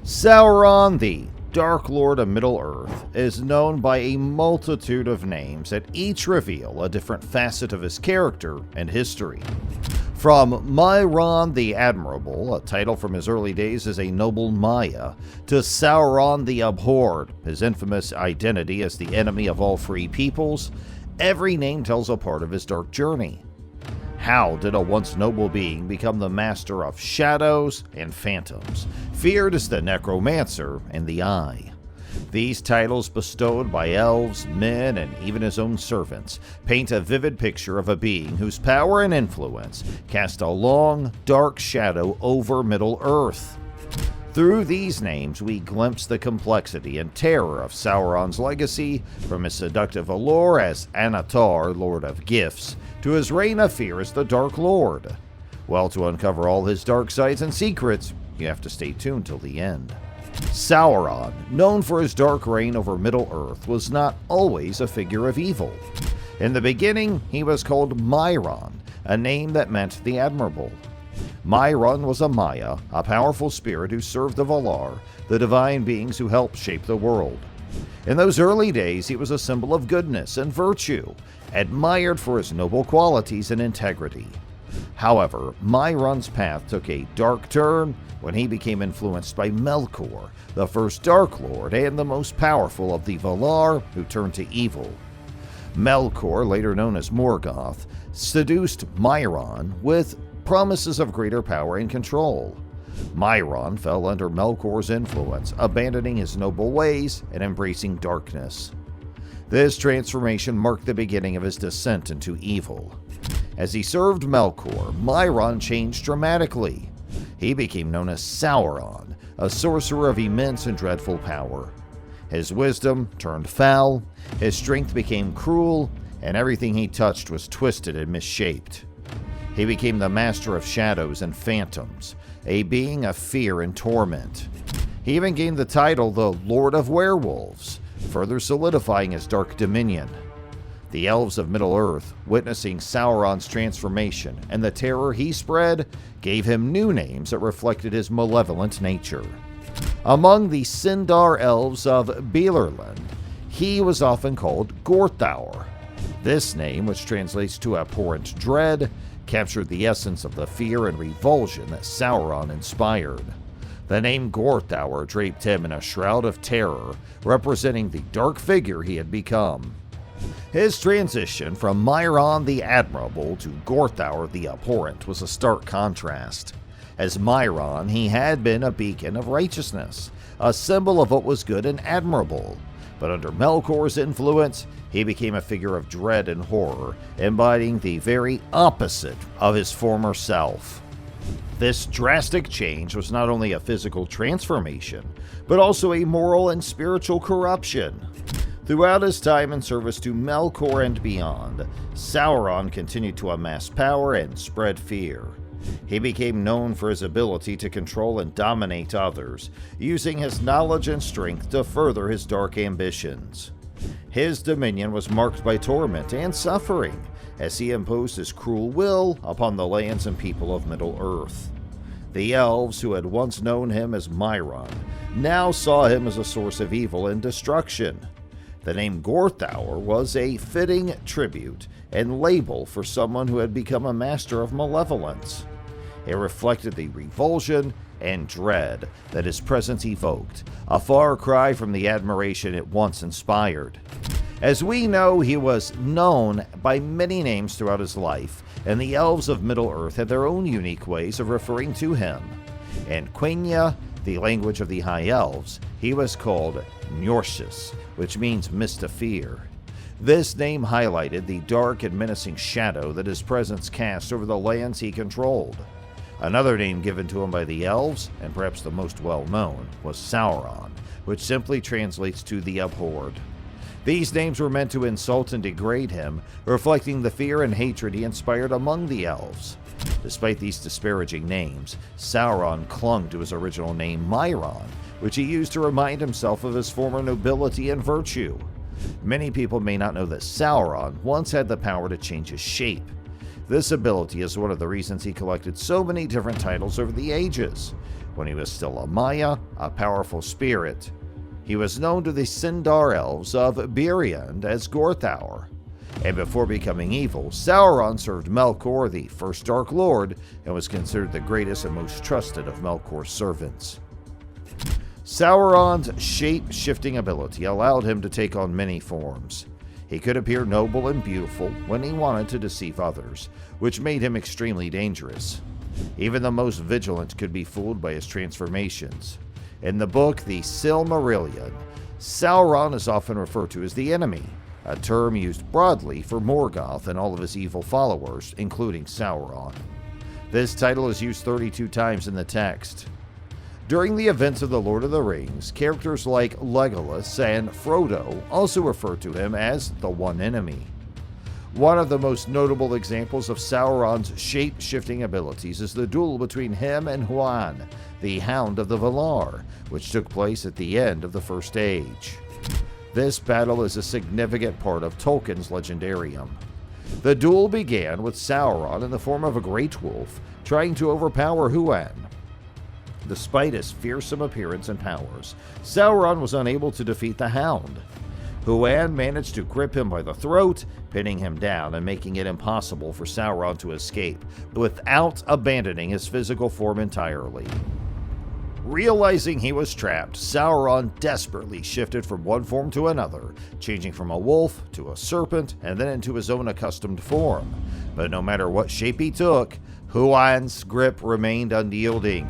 Sauron, the Dark Lord of Middle-earth, is known by a multitude of names that each reveal a different facet of his character and history. From Mairon the Admirable, a title from his early days as a noble Maia, to Sauron the Abhorred, his infamous identity as the enemy of all free peoples, every name tells a part of his dark journey. How did a once noble being become the master of shadows and phantoms, feared as the Necromancer and the Eye? These titles bestowed by elves, men, and even his own servants paint a vivid picture of a being whose power and influence cast a long, dark shadow over Middle-earth. Through these names, we glimpse the complexity and terror of Sauron's legacy, from his seductive allure as Annatar, Lord of Gifts, to his reign of fear as the Dark Lord. Well, to uncover all his dark sides and secrets, you have to stay tuned till the end. Sauron, known for his dark reign over Middle-earth, was not always a figure of evil. In the beginning, he was called Mairon, a name that meant the Admirable. Mairon was a Maia, a powerful spirit who served the Valar, the divine beings who helped shape the world. In those early days, he was a symbol of goodness and virtue, admired for his noble qualities and integrity. However, Mairon's path took a dark turn when he became influenced by Melkor, the first Dark Lord and the most powerful of the Valar, who turned to evil. Melkor, later known as Morgoth, seduced Mairon with promises of greater power and control. Mairon fell under Melkor's influence, abandoning his noble ways and embracing darkness. This transformation marked the beginning of his descent into evil. As he served Melkor, Mairon changed dramatically. He became known as Sauron, a sorcerer of immense and dreadful power. His wisdom turned foul, his strength became cruel, and everything he touched was twisted and misshaped. He became the master of shadows and phantoms, a being of fear and torment. He even gained the title the Lord of Werewolves, further solidifying his dark dominion. The elves of Middle-earth, witnessing Sauron's transformation and the terror he spread, gave him new names that reflected his malevolent nature. Among the Sindar elves of Beleriand, he was often called Gorthaur. This name, which translates to abhorrent dread, captured the essence of the fear and revulsion that Sauron inspired. The name Gorthaur draped him in a shroud of terror, representing the dark figure he had become. His transition from Mairon the Admirable to Gorthaur the Abhorrent was a stark contrast. As Mairon, he had been a beacon of righteousness, a symbol of what was good and admirable. But under Melkor's influence, he became a figure of dread and horror, embodying the very opposite of his former self. This drastic change was not only a physical transformation, but also a moral and spiritual corruption. Throughout his time in service to Melkor and beyond, Sauron continued to amass power and spread fear. He became known for his ability to control and dominate others, using his knowledge and strength to further his dark ambitions. His dominion was marked by torment and suffering, as he imposed his cruel will upon the lands and people of Middle-earth. The elves, who had once known him as Mairon, now saw him as a source of evil and destruction. The name Gorthaur was a fitting tribute and label for someone who had become a master of malevolence. It reflected the revulsion and dread that his presence evoked, a far cry from the admiration it once inspired. As we know, he was known by many names throughout his life, and the elves of Middle-earth had their own unique ways of referring to him. In Quenya, the language of the High Elves, he was called Njorshis, which means mist of fear. This name highlighted the dark and menacing shadow that his presence cast over the lands he controlled. Another name given to him by the elves, and perhaps the most well-known, was Sauron, which simply translates to the Abhorred. These names were meant to insult and degrade him, reflecting the fear and hatred he inspired among the elves. Despite these disparaging names, Sauron clung to his original name Mairon, which he used to remind himself of his former nobility and virtue. Many people may not know that Sauron once had the power to change his shape. This ability is one of the reasons he collected so many different titles over the ages. When he was still a Maia, a powerful spirit, he was known to the Sindar elves of Beriand as Gorthaur. And before becoming evil, Sauron served Melkor, the first Dark Lord, and was considered the greatest and most trusted of Melkor's servants. Sauron's shape-shifting ability allowed him to take on many forms. He could appear noble and beautiful when he wanted to deceive others, which made him extremely dangerous. Even the most vigilant could be fooled by his transformations. In the book The Silmarillion, Sauron is often referred to as the enemy, a term used broadly for Morgoth and all of his evil followers, including Sauron. This title is used 32 times in the text. During the events of The Lord of the Rings, characters like Legolas and Frodo also refer to him as the One Enemy. One of the most notable examples of Sauron's shape-shifting abilities is the duel between him and Huan, the Hound of the Valar, which took place at the end of the First Age. This battle is a significant part of Tolkien's legendarium. The duel began with Sauron in the form of a great wolf trying to overpower Huan. Despite his fearsome appearance and powers, Sauron was unable to defeat the Hound. Huan managed to grip him by the throat, pinning him down and making it impossible for Sauron to escape, without abandoning his physical form entirely. Realizing he was trapped, Sauron desperately shifted from one form to another, changing from a wolf to a serpent and then into his own accustomed form. But no matter what shape he took, Huan's grip remained unyielding.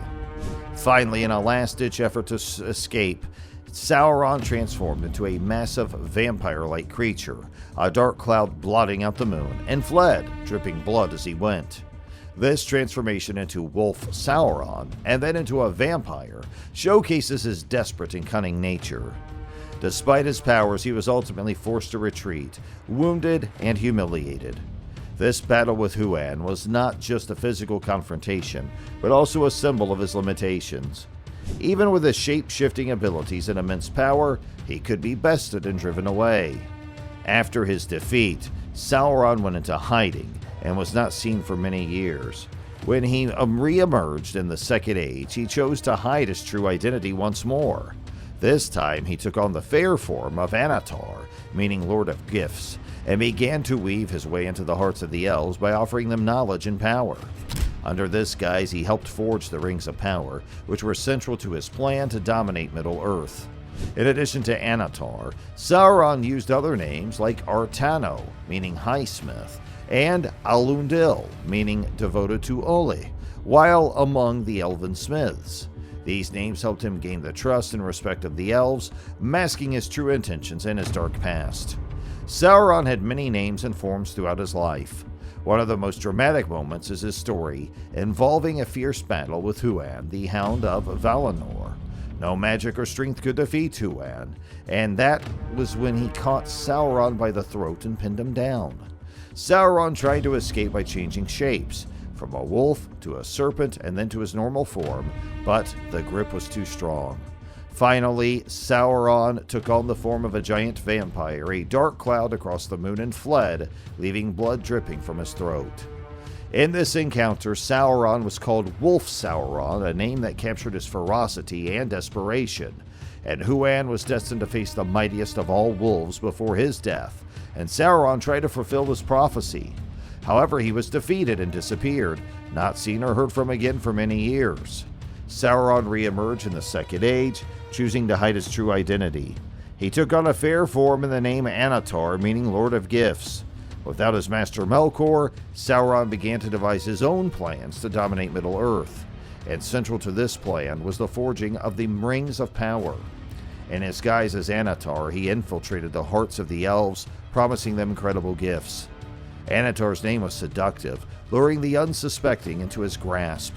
Finally, in a last-ditch effort to escape, Sauron transformed into a massive vampire-like creature, a dark cloud blotting out the moon, and fled, dripping blood as he went. This transformation into Wolf Sauron, and then into a vampire, showcases his desperate and cunning nature. Despite his powers, he was ultimately forced to retreat, wounded and humiliated. This battle with Huan was not just a physical confrontation, but also a symbol of his limitations. Even with his shape-shifting abilities and immense power, he could be bested and driven away. After his defeat, Sauron went into hiding and was not seen for many years. When he re-emerged in the Second Age, he chose to hide his true identity once more. This time, he took on the fair form of Annatar, meaning Lord of Gifts, and began to weave his way into the hearts of the elves by offering them knowledge and power. Under this guise, he helped forge the Rings of Power, which were central to his plan to dominate Middle-earth. In addition to Annatar, Sauron used other names like Artano, meaning Highsmith, and Alundil, meaning devoted to Aulë, while among the elven smiths. These names helped him gain the trust and respect of the elves, masking his true intentions and his dark past. Sauron had many names and forms throughout his life. One of the most dramatic moments is his story involving a fierce battle with Huan, the Hound of Valinor. No magic or strength could defeat Huan, and that was when he caught Sauron by the throat and pinned him down. Sauron tried to escape by changing shapes, from a wolf to a serpent and then to his normal form, but the grip was too strong. Finally, Sauron took on the form of a giant vampire, a dark cloud across the moon, and fled, leaving blood dripping from his throat. In this encounter, Sauron was called Wolf Sauron, a name that captured his ferocity and desperation, and Huan was destined to face the mightiest of all wolves before his death, and Sauron tried to fulfill this prophecy. However, he was defeated and disappeared, not seen or heard from again for many years. Sauron re-emerged in the Second Age, choosing to hide his true identity. He took on a fair form in the name Annatar, meaning Lord of Gifts. Without his master Melkor, Sauron began to devise his own plans to dominate Middle-earth, and central to this plan was the forging of the Rings of Power. In his guise as Annatar, he infiltrated the hearts of the elves, promising them incredible gifts. Annatar's name was seductive, luring the unsuspecting into his grasp.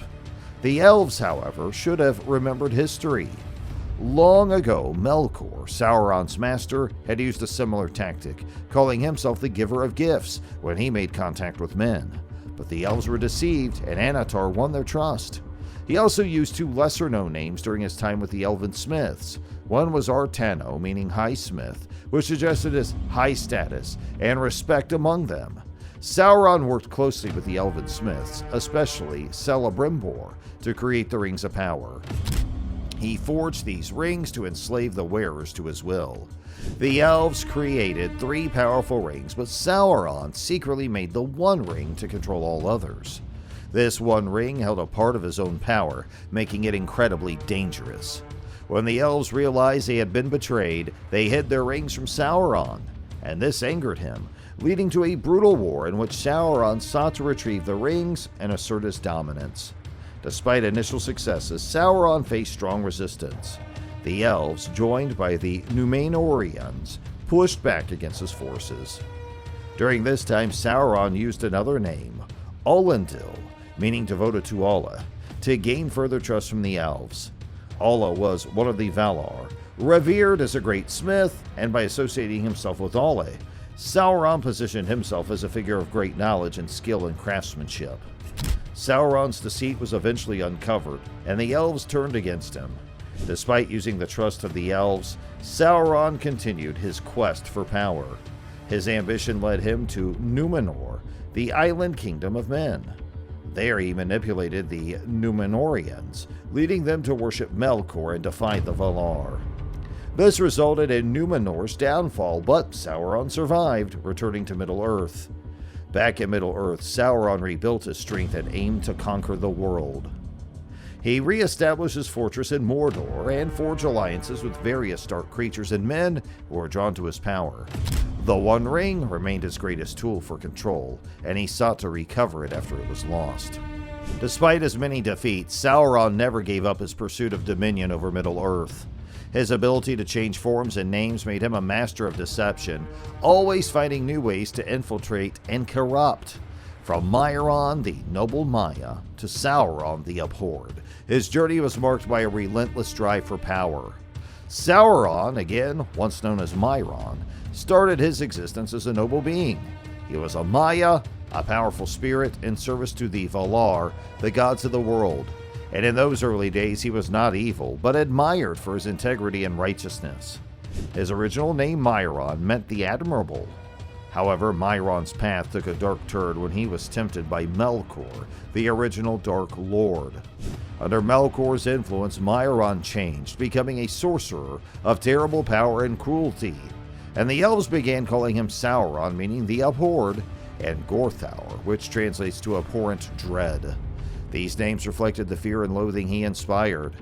The elves, however, should have remembered history. Long ago, Melkor, Sauron's master, had used a similar tactic, calling himself the Giver of Gifts when he made contact with men. But the elves were deceived, and Annatar won their trust. He also used two lesser-known names during his time with the elven smiths. One was Artano, meaning High Smith, which suggested his high status and respect among them. Sauron worked closely with the elven smiths, especially Celebrimbor, to create the Rings of Power. He forged these rings to enslave the wearers to his will. The elves created 3 powerful rings, but Sauron secretly made the One Ring to control all others. This One Ring held a part of his own power, making it incredibly dangerous. When the elves realized they had been betrayed, they hid their rings from Sauron, and this angered him, leading to a brutal war in which Sauron sought to retrieve the rings and assert his dominance. Despite initial successes, Sauron faced strong resistance. The elves, joined by the Numenorians, pushed back against his forces. During this time, Sauron used another name, Aulë, meaning devoted to Aulë, to gain further trust from the elves. Aulë was one of the Valar, revered as a great smith, and by associating himself with Aulë, Sauron positioned himself as a figure of great knowledge and skill in craftsmanship. Sauron's deceit was eventually uncovered, and the elves turned against him. Despite using the trust of the elves, Sauron continued his quest for power. His ambition led him to Numenor, the island kingdom of men. There he manipulated the Numenorians, leading them to worship Melkor and defy the Valar. This resulted in Numenor's downfall, but Sauron survived, returning to Middle-earth. Back in Middle-earth, Sauron rebuilt his strength and aimed to conquer the world. He re-established his fortress in Mordor and forged alliances with various dark creatures and men who were drawn to his power. The One Ring remained his greatest tool for control, and he sought to recover it after it was lost. Despite his many defeats, Sauron never gave up his pursuit of dominion over Middle-earth. His ability to change forms and names made him a master of deception, always finding new ways to infiltrate and corrupt. From Mairon, the noble Maia, to Sauron, the abhorred, his journey was marked by a relentless drive for power. Sauron, again once known as Mairon, started his existence as a noble being. He was a Maia, a powerful spirit in service to the Valar, the gods of the world. And in those early days he was not evil, but admired for his integrity and righteousness. His original name, Mairon, meant the admirable. However, Mairon's path took a dark turn when he was tempted by Melkor, the original Dark Lord. Under Melkor's influence, Mairon changed, becoming a sorcerer of terrible power and cruelty, and the elves began calling him Sauron, meaning the abhorred, and Gorthaur, which translates to abhorrent dread. These names reflected the fear and loathing he inspired.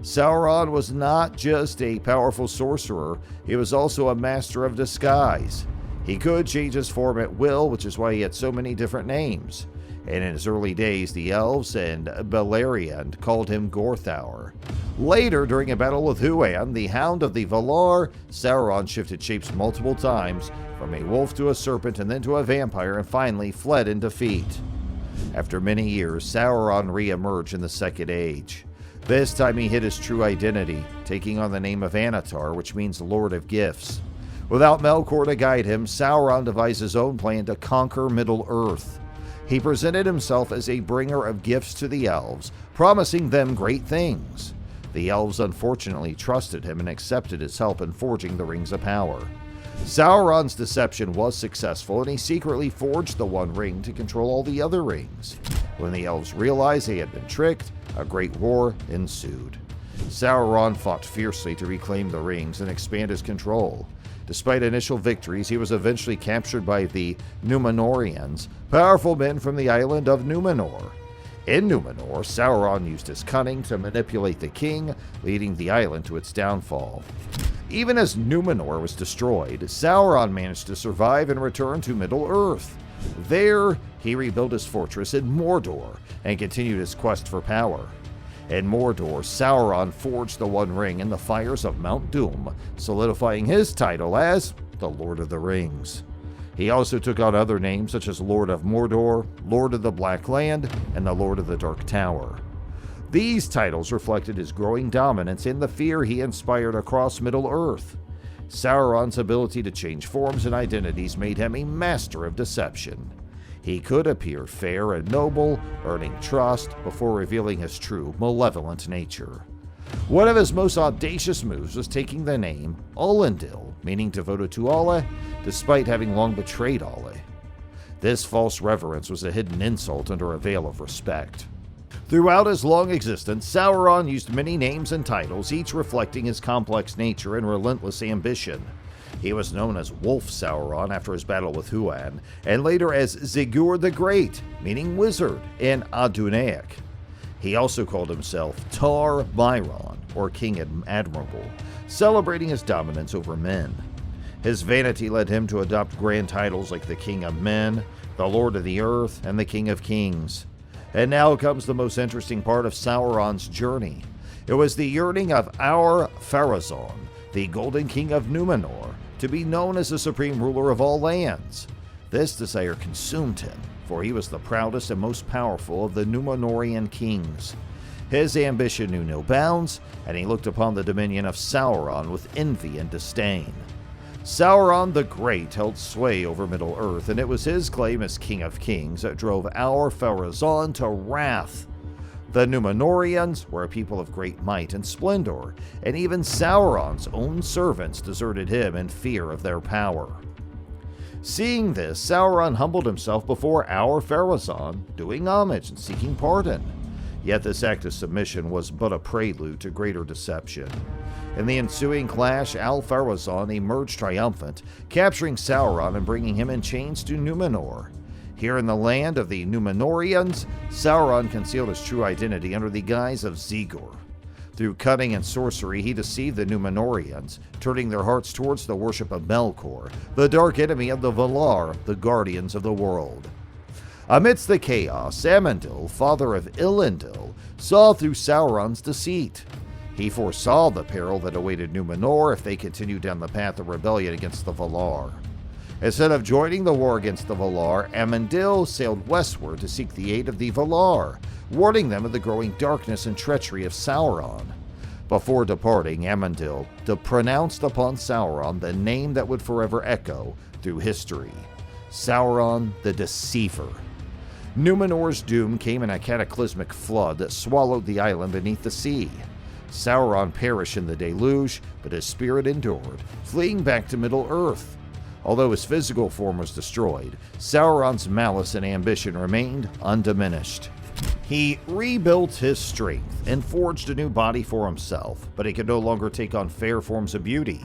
Sauron was not just a powerful sorcerer, he was also a master of disguise. He could change his form at will, which is why he had so many different names. And in his early days, the elves and Beleriand called him Gorthaur. Later, during a battle with Huan, the Hound of the Valar, Sauron shifted shapes multiple times, from a wolf to a serpent and then to a vampire, and finally fled in defeat. After many years, Sauron re-emerged in the Second Age. This time he hid his true identity, taking on the name of Annatar, which means Lord of Gifts. Without Melkor to guide him, Sauron devised his own plan to conquer Middle-earth. He presented himself as a bringer of gifts to the elves, promising them great things. The elves unfortunately trusted him and accepted his help in forging the Rings of Power. Sauron's deception was successful, and he secretly forged the One Ring to control all the other rings. When the elves realized they had been tricked, a great war ensued. Sauron fought fiercely to reclaim the rings and expand his control. Despite initial victories, he was eventually captured by the Numenorians, powerful men from the island of Numenor. In Numenor, Sauron used his cunning to manipulate the king, leading the island to its downfall. Even as Numenor was destroyed, Sauron managed to survive and return to Middle-earth. There, he rebuilt his fortress in Mordor and continued his quest for power. In Mordor, Sauron forged the One Ring in the fires of Mount Doom, solidifying his title as the Lord of the Rings. He also took on other names such as Lord of Mordor, Lord of the Black Land, and the Lord of the Dark Tower. These titles reflected his growing dominance and the fear he inspired across Middle-earth. Sauron's ability to change forms and identities made him a master of deception. He could appear fair and noble, earning trust before revealing his true, malevolent nature. One of his most audacious moves was taking the name Aulë, meaning devoted to Aulë, despite having long betrayed Aulë. This false reverence was a hidden insult under a veil of respect. Throughout his long existence, Sauron used many names and titles, each reflecting his complex nature and relentless ambition. He was known as Wolf Sauron after his battle with Huan, and later as Zigur the Great, meaning wizard, in Adunaic. He also called himself Tar Mairon, or King Admirable, celebrating his dominance over men. His vanity led him to adopt grand titles like the King of Men, the Lord of the Earth, and the King of Kings. And now comes the most interesting part of Sauron's journey. It was the yearning of Ar-Pharazôn, the Golden King of Numenor, to be known as the supreme ruler of all lands. This desire consumed him, for he was the proudest and most powerful of the Numenorian kings. His ambition knew no bounds, and he looked upon the dominion of Sauron with envy and disdain. Sauron the Great held sway over Middle-earth, and it was his claim as King of Kings that drove Ar-Pharazôn to wrath. The Numenorians were a people of great might and splendor, and even Sauron's own servants deserted him in fear of their power. Seeing this, Sauron humbled himself before Ar-Pharazôn, doing homage and seeking pardon. Yet this act of submission was but a prelude to greater deception. In the ensuing clash, Ar-Pharazôn emerged triumphant, capturing Sauron and bringing him in chains to Numenor. Here in the land of the Numenorians, Sauron concealed his true identity under the guise of Zigur. Through cunning and sorcery, he deceived the Numenorians, turning their hearts towards the worship of Melkor, the dark enemy of the Valar, the guardians of the world. Amidst the chaos, Amandil, father of Elendil, saw through Sauron's deceit. He foresaw the peril that awaited Numenor if they continued down the path of rebellion against the Valar. Instead of joining the war against the Valar, Amandil sailed westward to seek the aid of the Valar, warning them of the growing darkness and treachery of Sauron. Before departing, Amandil pronounced upon Sauron the name that would forever echo through history: Sauron the Deceiver. Numenor's doom came in a cataclysmic flood that swallowed the island beneath the sea. Sauron perished in the deluge, but his spirit endured, fleeing back to Middle-earth. Although his physical form was destroyed, Sauron's malice and ambition remained undiminished. He rebuilt his strength and forged a new body for himself, but he could no longer take on fair forms of beauty.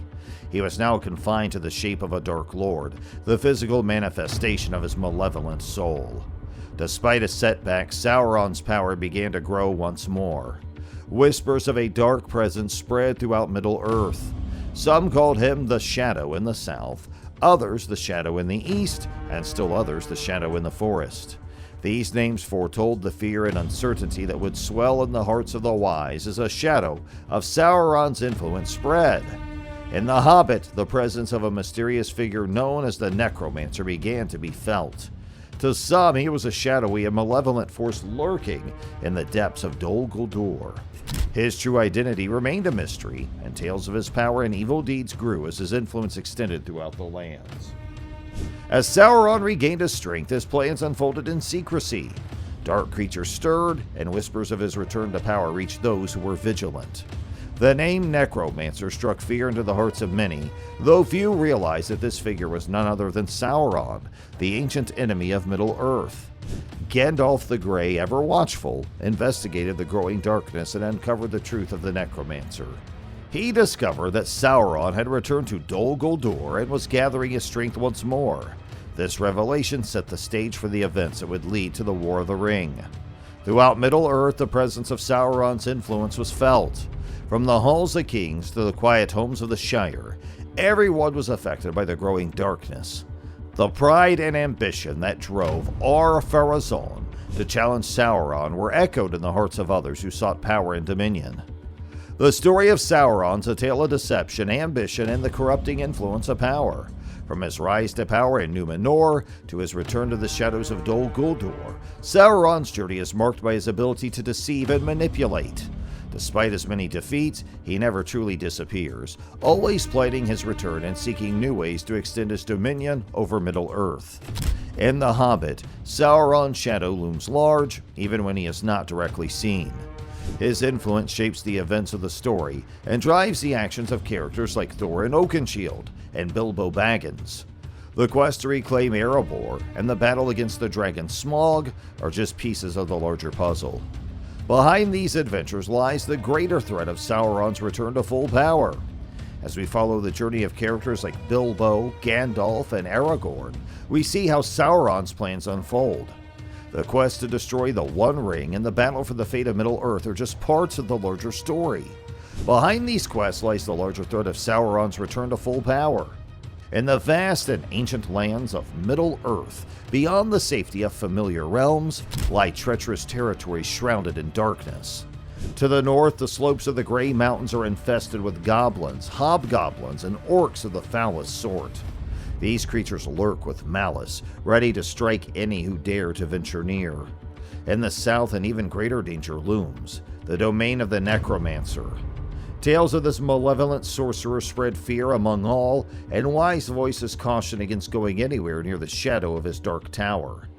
He was now confined to the shape of a Dark Lord, the physical manifestation of his malevolent soul. Despite his setbacks, Sauron's power began to grow once more. Whispers of a dark presence spread throughout Middle-earth. Some called him the Shadow in the south, others the Shadow in the east, and still others the Shadow in the forest. These names foretold the fear and uncertainty that would swell in the hearts of the wise as a shadow of Sauron's influence spread. In The Hobbit, the presence of a mysterious figure known as the Necromancer began to be felt. To some, he was a shadowy and malevolent force lurking in the depths of Dol Guldur. His true identity remained a mystery, and tales of his power and evil deeds grew as his influence extended throughout the lands. As Sauron regained his strength, his plans unfolded in secrecy. Dark creatures stirred, and whispers of his return to power reached those who were vigilant. The name Necromancer struck fear into the hearts of many, though few realized that this figure was none other than Sauron, the ancient enemy of Middle-earth. Gandalf the Grey, ever watchful, investigated the growing darkness and uncovered the truth of the Necromancer. He discovered that Sauron had returned to Dol Guldur and was gathering his strength once more. This revelation set the stage for the events that would lead to the War of the Ring. Throughout Middle-earth, the presence of Sauron's influence was felt. From the halls of kings to the quiet homes of the Shire, everyone was affected by the growing darkness. The pride and ambition that drove Ar-Pharazôn to challenge Sauron were echoed in the hearts of others who sought power and dominion. The story of Sauron's a tale of deception, ambition, and the corrupting influence of power. From his rise to power in Numenor to his return to the shadows of Dol Guldur, Sauron's journey is marked by his ability to deceive and manipulate. Despite his many defeats, he never truly disappears, always planning his return and seeking new ways to extend his dominion over Middle-earth. In The Hobbit, Sauron's shadow looms large, even when he is not directly seen. His influence shapes the events of the story and drives the actions of characters like Thorin Oakenshield and Bilbo Baggins. The quest to reclaim Erebor and the battle against the dragon Smaug are just pieces of the larger puzzle. Behind these adventures lies the greater threat of Sauron's return to full power. As we follow the journey of characters like Bilbo, Gandalf, and Aragorn, we see how Sauron's plans unfold. The quest to destroy the One Ring and the battle for the fate of Middle-earth are just parts of the larger story. Behind these quests lies the larger threat of Sauron's return to full power. In the vast and ancient lands of Middle-earth, beyond the safety of familiar realms, lie treacherous territories shrouded in darkness. To the north, the slopes of the Grey Mountains are infested with goblins, hobgoblins, and orcs of the foulest sort. These creatures lurk with malice, ready to strike any who dare to venture near. In the south, an even greater danger looms, the domain of the Necromancer. Tales of this malevolent sorcerer spread fear among all, and wise voices caution against going anywhere near the shadow of his dark tower.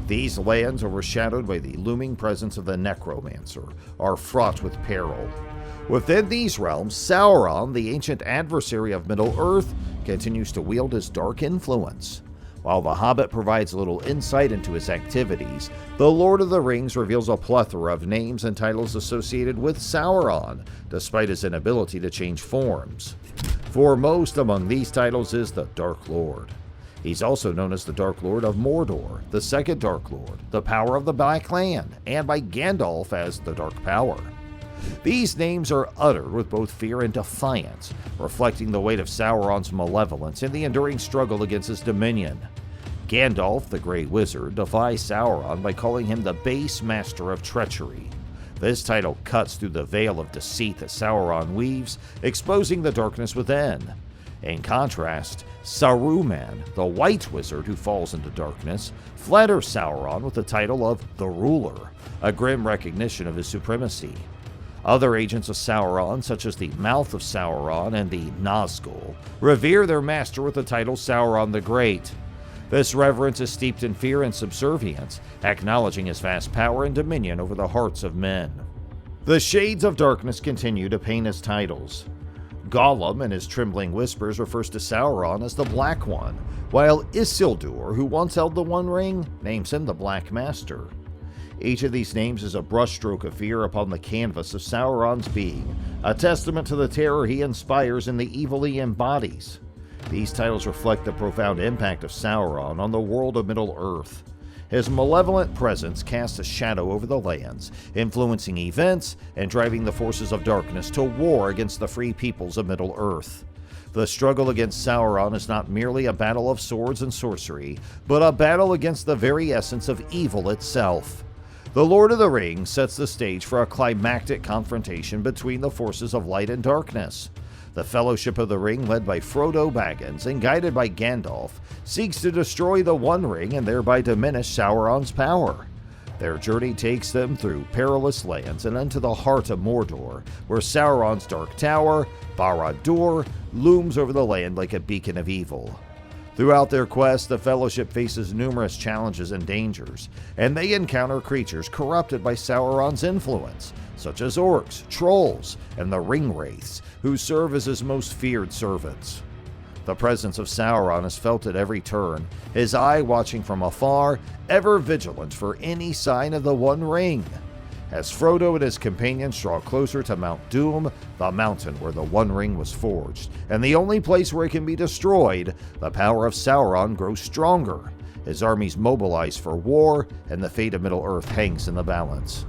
These lands, overshadowed by the looming presence of the Necromancer, are fraught with peril. Within these realms, Sauron, the ancient adversary of Middle-earth, continues to wield his dark influence. While The Hobbit provides little insight into his activities, The Lord of the Rings reveals a plethora of names and titles associated with Sauron, despite his inability to change forms. Foremost among these titles is the Dark Lord. He's also known as the Dark Lord of Mordor, the Second Dark Lord, the Power of the Black Land, and by Gandalf as the Dark Power. These names are uttered with both fear and defiance, reflecting the weight of Sauron's malevolence and the enduring struggle against his dominion. Gandalf, the Grey Wizard, defies Sauron by calling him the base master of treachery. This title cuts through the veil of deceit that Sauron weaves, exposing the darkness within. In contrast, Saruman, the White Wizard who falls into darkness, flatters Sauron with the title of the Ruler, a grim recognition of his supremacy. Other agents of Sauron, such as the Mouth of Sauron and the Nazgul, revere their master with the title Sauron the Great. This reverence is steeped in fear and subservience, acknowledging his vast power and dominion over the hearts of men. The Shades of Darkness continue to paint his titles. Gollum, in his trembling whispers, refers to Sauron as the Black One, while Isildur, who once held the One Ring, names him the Black Master. Each of these names is a brushstroke of fear upon the canvas of Sauron's being, a testament to the terror he inspires and the evil he embodies. These titles reflect the profound impact of Sauron on the world of Middle-earth. His malevolent presence casts a shadow over the lands, influencing events and driving the forces of darkness to war against the free peoples of Middle-earth. The struggle against Sauron is not merely a battle of swords and sorcery, but a battle against the very essence of evil itself. The Lord of the Rings sets the stage for a climactic confrontation between the forces of light and darkness. The Fellowship of the Ring, led by Frodo Baggins and guided by Gandalf, seeks to destroy the One Ring and thereby diminish Sauron's power. Their journey takes them through perilous lands and into the heart of Mordor, where Sauron's Dark Tower, Barad-dûr, looms over the land like a beacon of evil. Throughout their quest, the Fellowship faces numerous challenges and dangers, and they encounter creatures corrupted by Sauron's influence, such as orcs, trolls, and the Ringwraiths, who serve as his most feared servants. The presence of Sauron is felt at every turn, his eye watching from afar, ever vigilant for any sign of the One Ring. As Frodo and his companions draw closer to Mount Doom, the mountain where the One Ring was forged, and the only place where it can be destroyed, the power of Sauron grows stronger. His armies mobilize for war, and the fate of Middle-earth hangs in the balance.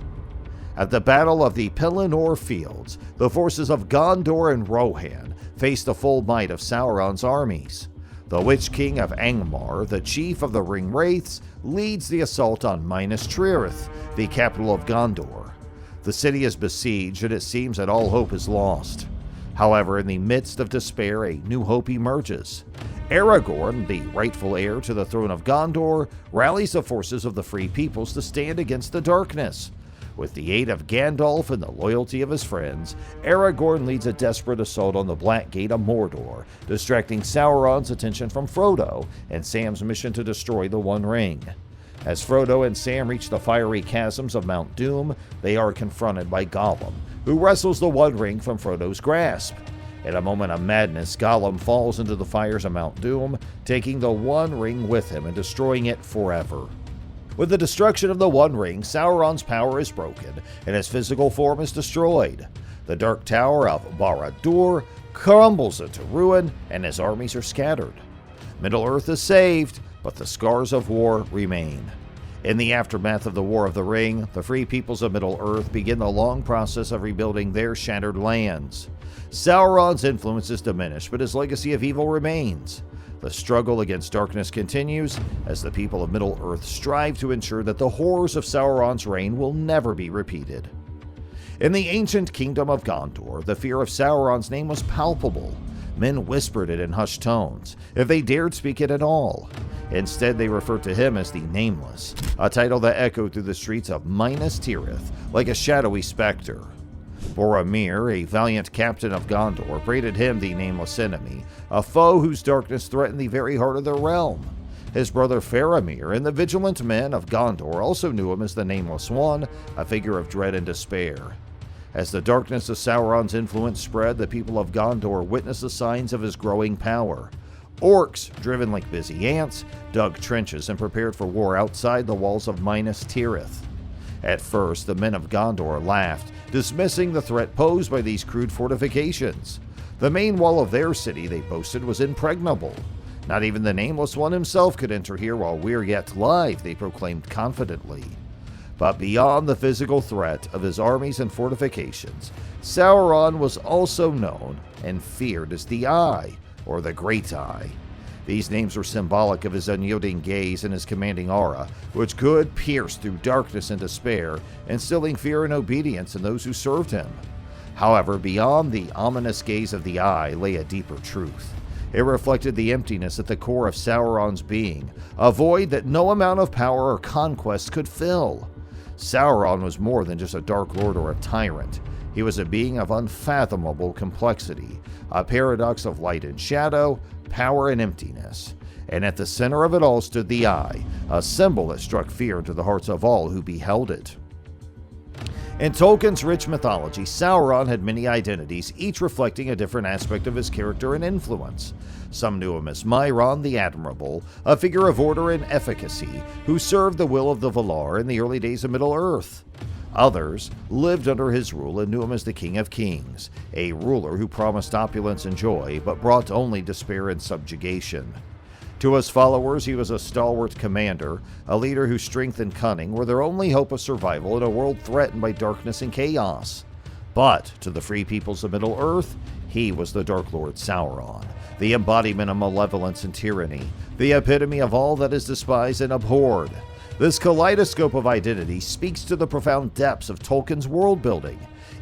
At the Battle of the Pelennor Fields, the forces of Gondor and Rohan face the full might of Sauron's armies. The Witch King of Angmar, the chief of the Ringwraiths, leads the assault on Minas Tirith, the capital of Gondor. The city is besieged, and it seems that all hope is lost. However, in the midst of despair, a new hope emerges. Aragorn, the rightful heir to the throne of Gondor, rallies the forces of the Free Peoples to stand against the darkness. With the aid of Gandalf and the loyalty of his friends, Aragorn leads a desperate assault on the Black Gate of Mordor, distracting Sauron's attention from Frodo and Sam's mission to destroy the One Ring. As Frodo and Sam reach the fiery chasms of Mount Doom, they are confronted by Gollum, who wrestles the One Ring from Frodo's grasp. In a moment of madness, Gollum falls into the fires of Mount Doom, taking the One Ring with him and destroying it forever. With the destruction of the One Ring, Sauron's power is broken, and his physical form is destroyed. The Dark Tower of Barad-dûr crumbles into ruin, and his armies are scattered. Middle-earth is saved, but the scars of war remain. In the aftermath of the War of the Ring, the free peoples of Middle-earth begin the long process of rebuilding their shattered lands. Sauron's influence is diminished, but his legacy of evil remains. The struggle against darkness continues as the people of Middle-earth strive to ensure that the horrors of Sauron's reign will never be repeated. In the ancient kingdom of Gondor, the fear of Sauron's name was palpable. Men whispered it in hushed tones, if they dared speak it at all. Instead, they referred to him as the Nameless, a title that echoed through the streets of Minas Tirith like a shadowy specter. Boromir, a valiant captain of Gondor, braided him the Nameless Enemy, a foe whose darkness threatened the very heart of their realm. His brother Faramir and the vigilant men of Gondor also knew him as the Nameless One, a figure of dread and despair. As the darkness of Sauron's influence spread, the people of Gondor witnessed the signs of his growing power. Orcs, driven like busy ants, dug trenches and prepared for war outside the walls of Minas Tirith. At first, the men of Gondor laughed, dismissing the threat posed by these crude fortifications. The main wall of their city, they boasted, was impregnable. Not even the Nameless One himself could enter here while we're yet alive, they proclaimed confidently. But beyond the physical threat of his armies and fortifications, Sauron was also known and feared as the Eye, or the Great Eye. These names were symbolic of his unyielding gaze and his commanding aura, which could pierce through darkness and despair, instilling fear and obedience in those who served him. However, beyond the ominous gaze of the Eye lay a deeper truth. It reflected the emptiness at the core of Sauron's being, a void that no amount of power or conquest could fill. Sauron was more than just a Dark Lord or a tyrant. He was a being of unfathomable complexity, a paradox of light and shadow, power and emptiness. And at the center of it all stood the Eye, a symbol that struck fear into the hearts of all who beheld it. In Tolkien's rich mythology, Sauron had many identities, each reflecting a different aspect of his character and influence. Some knew him as Mairon the Admirable, a figure of order and efficacy, who served the will of the Valar in the early days of Middle-earth. Others lived under his rule and knew him as the King of Kings, a ruler who promised opulence and joy, but brought only despair and subjugation. To his followers, he was a stalwart commander, a leader whose strength and cunning were their only hope of survival in a world threatened by darkness and chaos. But to the free peoples of Middle-earth, he was the Dark Lord Sauron, the embodiment of malevolence and tyranny, the epitome of all that is despised and abhorred. This kaleidoscope of identity speaks to the profound depths of Tolkien's world-building.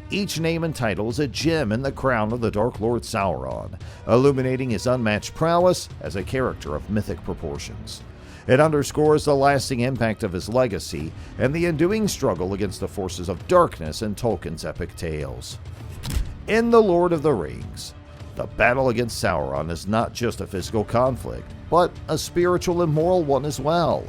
Each name and title is a gem in the crown of the Dark Lord Sauron, illuminating his unmatched prowess as a character of mythic proportions. It underscores the lasting impact of his legacy and the enduring struggle against the forces of darkness in Tolkien's epic tales. In The Lord of the Rings, the battle against Sauron is not just a physical conflict, but a spiritual and moral one as well.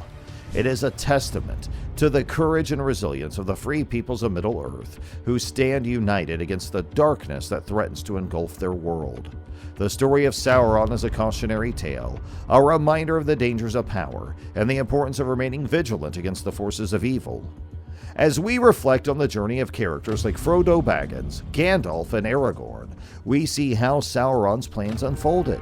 It is a testament to the courage and resilience of the free peoples of Middle-earth, who stand united against the darkness that threatens to engulf their world. The story of Sauron is a cautionary tale, a reminder of the dangers of power and the importance of remaining vigilant against the forces of evil. As we reflect on the journey of characters like Frodo Baggins, Gandalf, and Aragorn, we see how Sauron's plans unfolded.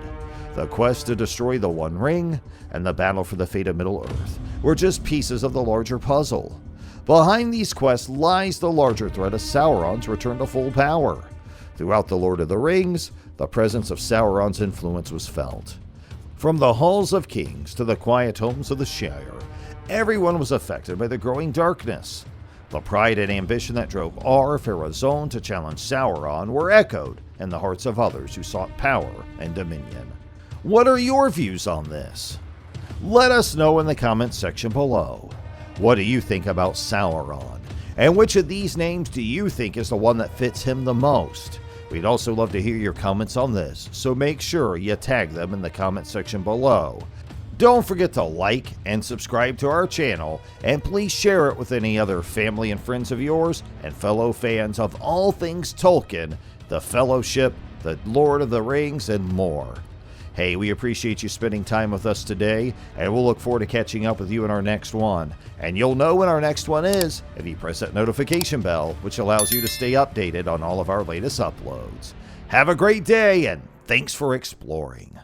The quest to destroy the One Ring and the battle for the fate of Middle-earth were just pieces of the larger puzzle. Behind these quests lies the larger threat of Sauron's return to full power. Throughout The Lord of the Rings, the presence of Sauron's influence was felt. From the halls of kings to the quiet homes of the Shire, everyone was affected by the growing darkness. The pride and ambition that drove Ar-Pharazôn to challenge Sauron were echoed in the hearts of others who sought power and dominion. What are your views on this? Let us know in the comments section below. What do you think about Sauron? And which of these names do you think is the one that fits him the most? We'd also love to hear your comments on this, so make sure you tag them in the comment section below. Don't forget to like and subscribe to our channel, and please share it with any other family and friends of yours and fellow fans of all things Tolkien, the Fellowship, the Lord of the Rings, and more. Hey, we appreciate you spending time with us today, and we'll look forward to catching up with you in our next one. And you'll know when our next one is if you press that notification bell, which allows you to stay updated on all of our latest uploads. Have a great day, and thanks for exploring.